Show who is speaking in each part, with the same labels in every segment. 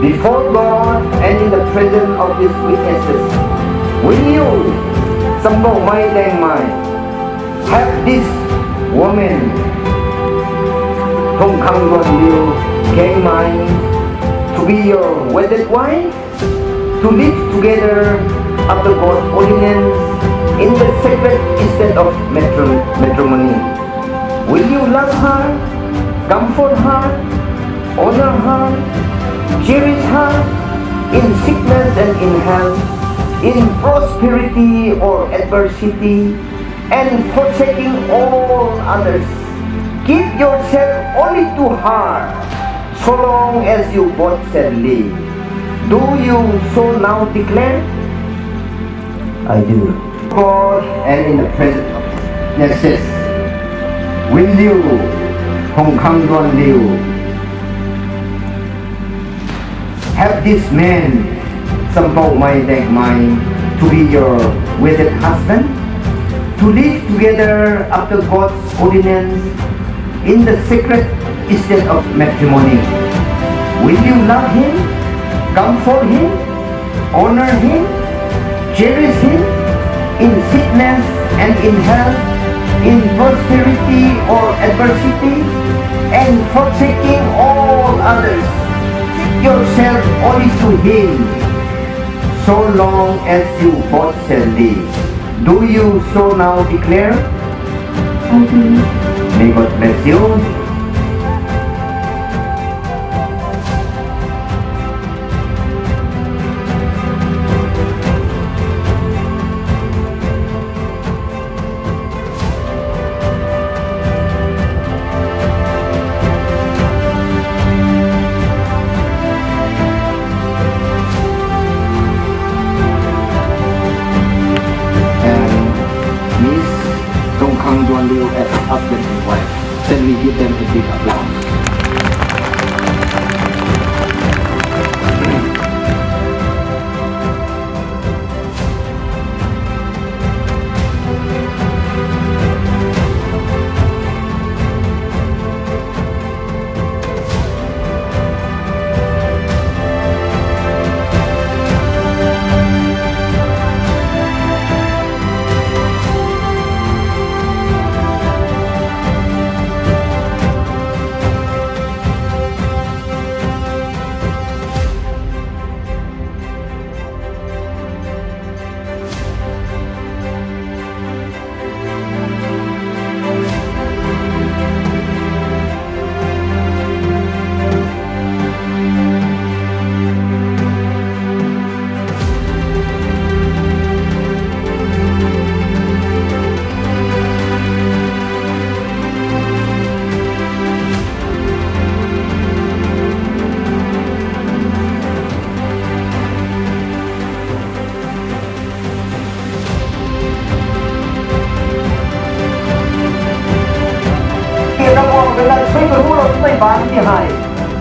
Speaker 1: before God and in the presence of His witnesses, will you, Sambo Mai Deng Mai, have this woman, Thong Khang Duan Liu Keng Mai, to be your wedded wife, to live together after God's ordinance in the sacred estate of matrimony? Will you love her, comfort her, honor her, cherish her in sickness and in health, in prosperity or adversity, and forsaking all others? Give yourself only to her, so long as you both shall live. Do you so now declare? I do. God and in the presence of witnesses, will you, Thong Khang Duan Liu, have this man, Sampo Mai Deng Mai, to be your wedded husband, to live together after God's ordinance in the sacred estate of matrimony? Will you love him, comfort him, honor him, cherish him in sickness and in health, in prosperity or adversity, and forsaking all others? Give yourself only to him, so long as you both shall live. Do you so now declare?
Speaker 2: I do.
Speaker 1: May God bless you. Miss Thong Khang Duan Liu as husband and wife. Then we give them a big applause. Ban thì hay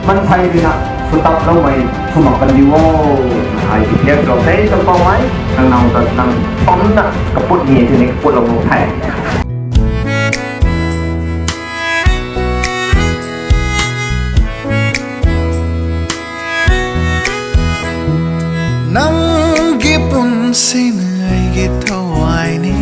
Speaker 1: mình thay đi nè số tập đâu mày số mặc cần đi ô hay thì theo rồi thế trong con máy thằng nào tận thằng phóng nè cái bút nhẹ thì này bút lồng thẻ
Speaker 3: nắng gipun sin ai git thawai ni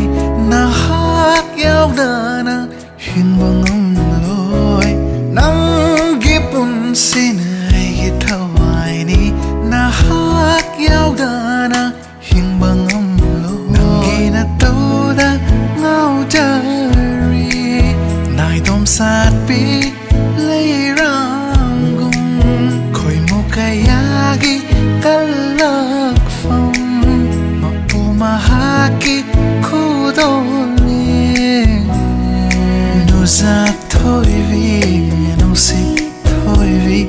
Speaker 3: na hak yaw da na hin bangam loi nang gipun sin ai git thawai ni na hak yaw da na hin bangam loi nang gi na to da ngau jari nai dom sat pi lei rang gung khoi mo kayagi kalak phong mapu mahaki kudoli nu zak thoi vi nu si thoi vi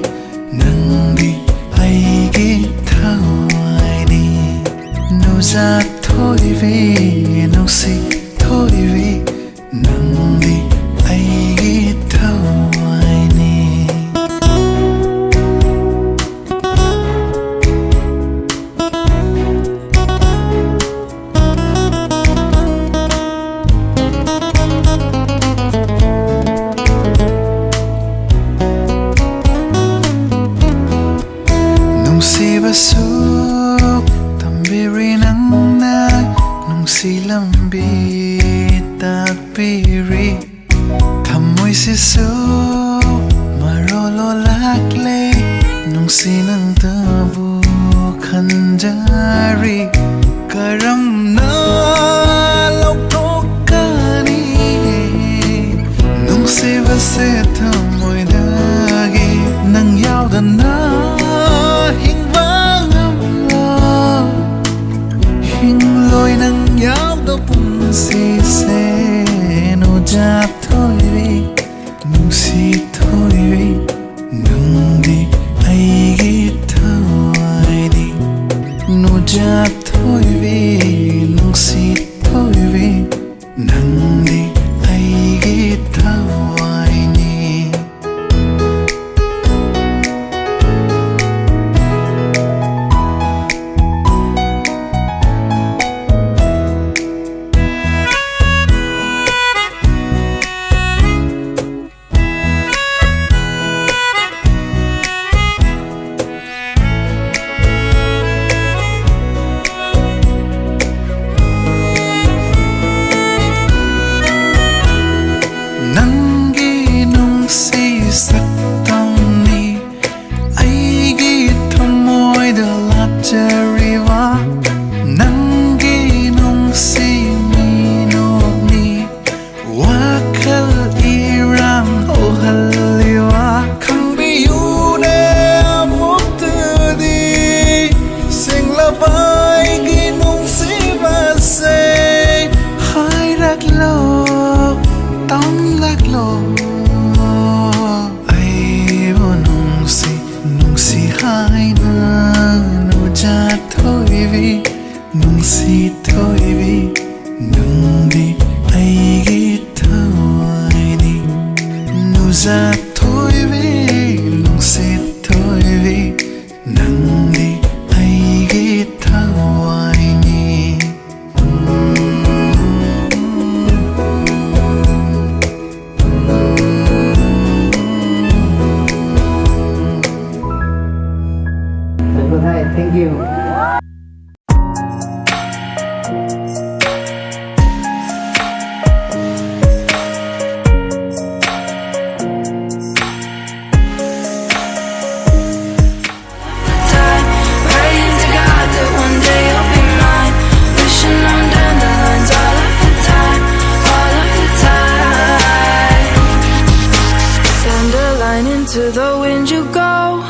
Speaker 3: basok tambiri ng nung silambi tapiri kamoy sisok marolo laklay nung sinang tabu kanjari karam na laukokani nung sivase tamoy dagi nang yaudan na hingbang amlo hingloi nang yauda punsise no jap thoiri nung si thoiri nung di aigi thawai di no jap thoiri nung si thoiri nang di aigi thawai ni Nangi nung si saktam ni aigi thamoy da lapjariwa Nangi nung si minok ni wakal irang ohaliwa Kambiyune amuktadi singlabay ginung si basay Hai raklo Tông lạc lộ ai vô nung si hai na nụ cha thôi vì nung si thôi vì nung đi ai ghi thôi đi nụ ra thôi vì nung si thôi vì nung đi ai ghi thôi nhỉ
Speaker 1: Thank you.
Speaker 4: To the wind you go,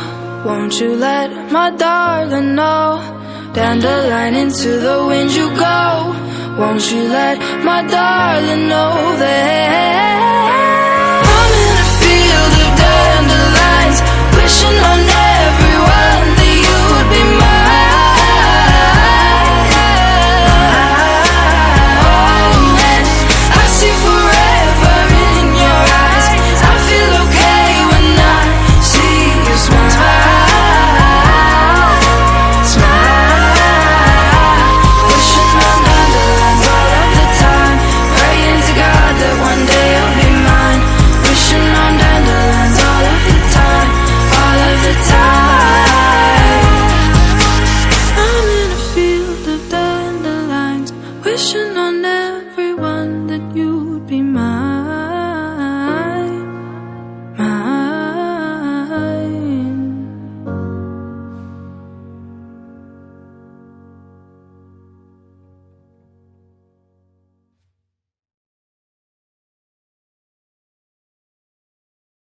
Speaker 4: won't you let my darling know? Dandelion into the wind you go, won't you let my darling know that